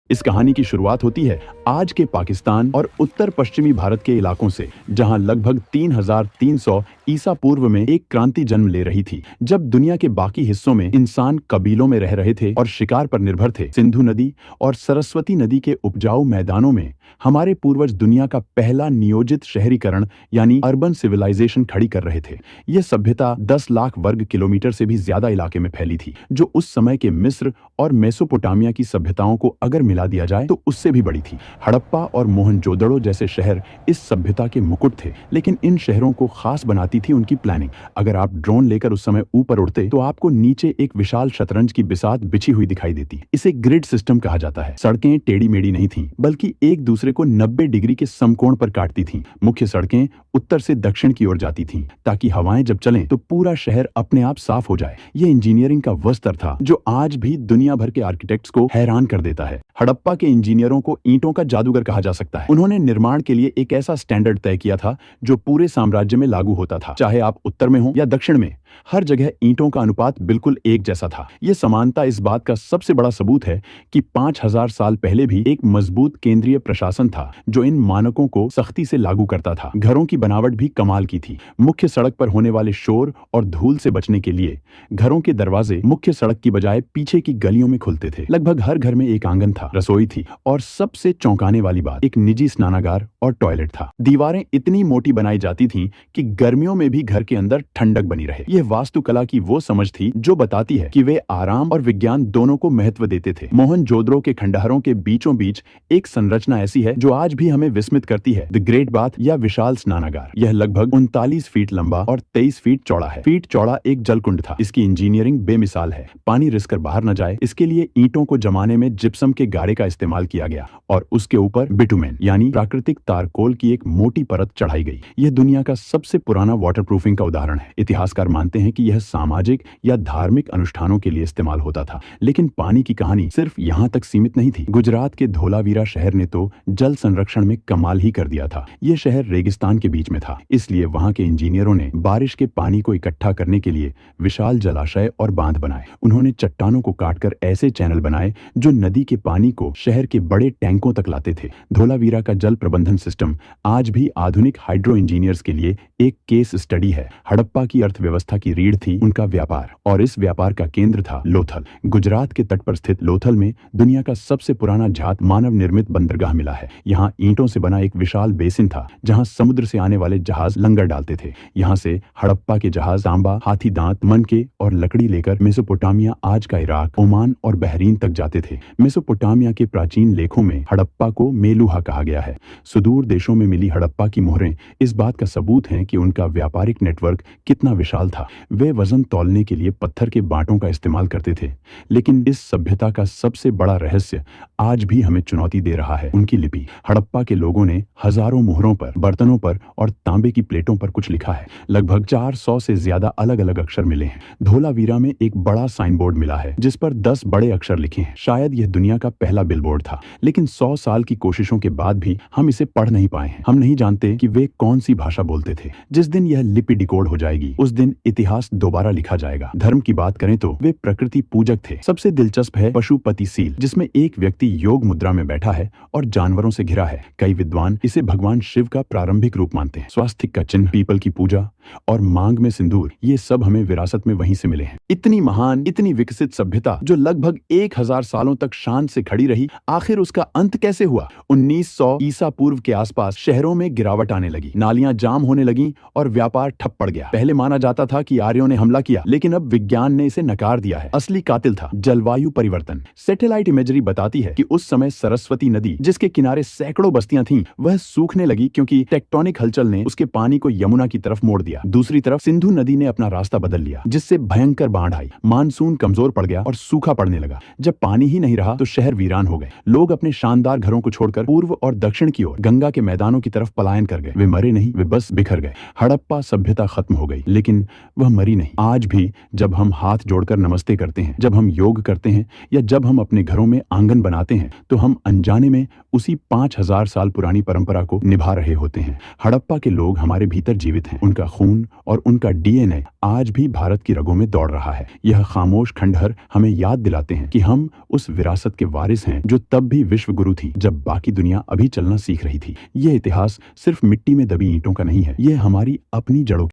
इस कहानी की शुरुआत होती है आज के पाकिस्तान और उत्तर पश्चिमी भारत के इलाकों से, जहां लगभग 3300 ईसा पूर्व में एक क्रांति जन्म ले रही थी। जब दुनिया के बाकी हिस्सों में इंसान कबीलों में रह रहे थे और शिकार पर निर्भर थे, सिंधु नदी और सरस्वती नदी के उपजाऊ मैदानों में हमारे पूर्वज दुनिया का पहला नियोजित शहरीकरण यानी अर्बन सिविलाइजेशन खड़ी कर रहे थे। यह सभ्यता 10 लाख वर्ग किलोमीटर से भी ज्यादा इलाके में फैली थी, जो उस समय के मिस्र और मेसोपोटामिया की सभ्यताओं को अगर मिला दिया जाए तो उससे भी बड़ी थी। हड़प्पा और मोहनजोदड़ो जैसे शहर इस सभ्यता के मुकुट थे, लेकिन इन शहरों को खास बनाती थी उनकी प्लानिंग। अगर आप ड्रोन लेकर उस समय ऊपर उड़ते तो आपको नीचे एक विशाल शतरंज की बिसात बिछी हुई दिखाई देती। इसे ग्रिड सिस्टम कहा जाता है। सड़कें टेढ़ी मेढ़ी नहीं थीं, बल्कि एक दूसरे को 90 डिग्री के समकोण पर काटती थीं। मुख्य सड़कें उत्तर से दक्षिण की ओर जाती थीं, ताकि हवाएं जब चलें तो पूरा शहर अपने आप साफ हो जाए। यह इंजीनियरिंग का वह स्तर था जो आज भी दुनिया भर के आर्किटेक्ट्स को हैरान कर देता है। हड़प्पा के इंजीनियरों को ईंटों का जादूगर कहा जा सकता है। उन्होंने निर्माण के लिए एक ऐसा स्टैंडर्ड तय किया था जो पूरे साम्राज्य में लागू होता था, चाहे आप उत्तर में हो या दक्षिण में। हर जगह ईंटों का अनुपात बिल्कुल एक जैसा था। यह समानता इस बात का सबसे बड़ा सबूत है कि 5000 साल पहले भी एक मजबूत केंद्रीय प्रशासन था जो इन मानकों को सख्ती से लागू करता था। घरों की बनावट भी कमाल की थी। मुख्य सड़क पर होने वाले शोर और धूल से बचने के लिए घरों के दरवाजे मुख्य सड़क की बजाय पीछे की गलियों में खुलते थे। लगभग हर घर में एक आंगन था, रसोई थी और सबसे चौंकाने वाली बात, एक निजी स्नानागार और टॉयलेट था। दीवारें इतनी मोटी बनाई जाती थीं कि गर्मियों में भी घर के अंदर ठंडक बनी रहे। यह वास्तुकला की वो समझ थी जो बताती है कि वे आराम और विज्ञान दोनों को महत्व देते थे। मोहनजोदड़ो के खंडहरों के बीचों बीच एक संरचना ऐसी है जो आज भी हमें विस्मित करती है, द ग्रेट बाथ या विशाल स्नानागार। यह लगभग 39 फीट लंबा और 23 फीट चौड़ा है। फीट चौड़ा एक जलकुंड था। इसकी इंजीनियरिंग बेमिसाल है। पानी रिसकर बाहर न जाए, इसके लिए ईंटों को जमाने में जिप्सम के गारे का इस्तेमाल किया गया और उसके ऊपर बिटुमेन यानी प्राकृतिक तारकोल की एक मोटी परत चढ़ाई गई। यह दुनिया का सबसे पुराना वाटरप्रूफिंग का उदाहरण है। इतिहासकार मानते हैं कि यह सामाजिक या धार्मिक अनुष्ठानों के लिए इस्तेमाल होता था, लेकिन पानी की कहानी सिर्फ यहाँ तक सीमित नहीं थी। गुजरात के धोलावीरा शहर ने तो जल संरक्षण में कमाल ही कर दिया था। यह शहर रेगिस्तान के बीच में था, इसलिए वहां के इंजीनियरों ने बारिश के पानी को इकट्ठा करने के लिए विशाल जलाशय और बांध बनाए। उन्होंने चट्टानों को काटकर ऐसे चैनल बनाए जो नदी के पानी को शहर के बड़े टैंकों तक लाते थे। धोलावीरा का जल प्रबंधन सिस्टम आज भी आधुनिक हाइड्रो इंजीनियर्स के लिए एक केस स्टडी है। हड़प्पा की अर्थव्यवस्था की रीढ़ थी उनका व्यापार, और इस व्यापार का केंद्र था लोथल। गुजरात के तट पर स्थित लोथल में दुनिया का सबसे पुराना जात मानव निर्मित बंदरगाह मिला है। यहाँ ईंटों से बना एक विशाल बेसिन था जहाँ समुद्र से आने वाले जहाज लंगर डालते थे। यहाँ से हड़प्पा के जहाज तांबा, हाथी दांत, मनके और लकड़ी लेकर मेसोपोटामिया, आज का इराक, ओमान और बहरीन तक जाते थे। मेसोपोटामिया के प्राचीन लेखों में हड़प्पा को मेलुहा कहा गया है। सुदूर देशों में मिली हड़प्पा की मोहरें इस बात का सबूत हैं कि उनका व्यापारिक नेटवर्क कितना विशाल था। वे वजन तौलने के लिए पत्थर के बांटों का इस्तेमाल करते थे, लेकिन इस सभ्यता का सबसे बड़ा रहस्य आज भी हमें चुनौती दे रहा है, उनकी लिपि। हड़प्पा के लोगों ने हजारों मोहरों पर, बर्तनों पर और तांबे की प्लेटों पर कुछ लिखा है। लगभग 400 से ज्यादा अलग अलग अक्षर मिले हैं। धोलावीरा में एक बड़ा साइन बोर्ड मिला है जिस पर 10 बड़े अक्षर लिखे हैं। शायद यह दुनिया का पहला बिलबोर्ड था, लेकिन 100 साल की कोशिशों के बाद भी हम इसे पढ़ नहीं पाए हैं। हम नहीं जानते कि वे कौन सी भाषा बोलते थे। जिस दिन यह लिपि डिकोड हो जाएगी, उस दिन इतिहास दोबारा लिखा जाएगा। धर्म की बात करें तो वे प्रकृति पूजक थे। सबसे दिलचस्प है पशुपति सील, जिसमें एक व्यक्ति योग मुद्रा में बैठा है और जानवरों से घिरा है। कई विद्वान इसे भगवान शिव का प्रारंभिक रूप मानते हैं। स्वास्तिक का चिन्ह, पीपल की पूजा और मांग में सिंदूर, ये सब हमें विरासत में वहीं से मिले हैं। इतनी महान, इतनी विकसित सभ्यता जो लगभग 1000 सालों तक शान से खड़ी रही, आखिर उसका अंत कैसे हुआ? 1900 ईसा पूर्व के आसपास शहरों में गिरावट आने लगी, नालियां जाम होने लगी और व्यापार ठप पड़ गया। पहले माना जाता था कि आर्यों ने हमला किया, लेकिन अब विज्ञान ने इसे नकार दिया है। असली कातिल था जलवायु परिवर्तन। सैटेलाइट इमेजरी बताती है कि उस समय सरस्वती नदी, जिसके किनारे सैकड़ों बस्तियां थीं, वह सूखने लगी क्योंकि टेक्टोनिक हलचल ने उसके पानी को यमुना की तरफ मोड़ दिया। दूसरी तरफ सिंधु नदी ने अपना रास्ता बदल लिया, जिससे भयंकर बाढ़ आई। मानसून कमजोर पड़ गया और सूखा पड़ने लगा। जब पानी ही नहीं रहा तो शहर वीरान हो गए। लोग अपने शानदार घरों को छोड़कर पूर्व और दक्षिण की ओर गंगा के मैदानों की तरफ पलायन कर गए। वे मरे नहीं, वे बस बिखर गए। हड़प्पा सभ्यता खत्म हो गई, लेकिन वह मरी नहीं। आज भी जब हम हाथ जोड़कर नमस्ते करते हैं, जब हम योग करते हैं या जब हम अपने घरों में आंगन बनाते हैं, तो हम अनजाने में उसी 5000 साल पुरानी परंपरा को निभा रहे होते हैं। हड़प्पा के लोग हमारे भीतर जीवित हैं। उनका खून और उनका डीएनए आज भी भारत की रगों में दौड़ रहा है। यह खामोश खंडहर हमें याद दिलाते हैं कि हम उस विरासत के वारिस हैं जो तब भी विश्व गुरु थी जब बाकी दुनिया अभी चलना सीख रही थी। यह इतिहास सिर्फ मिट्टी में दबी ईंटों का नहीं है, यह हमारी अपनी जड़ों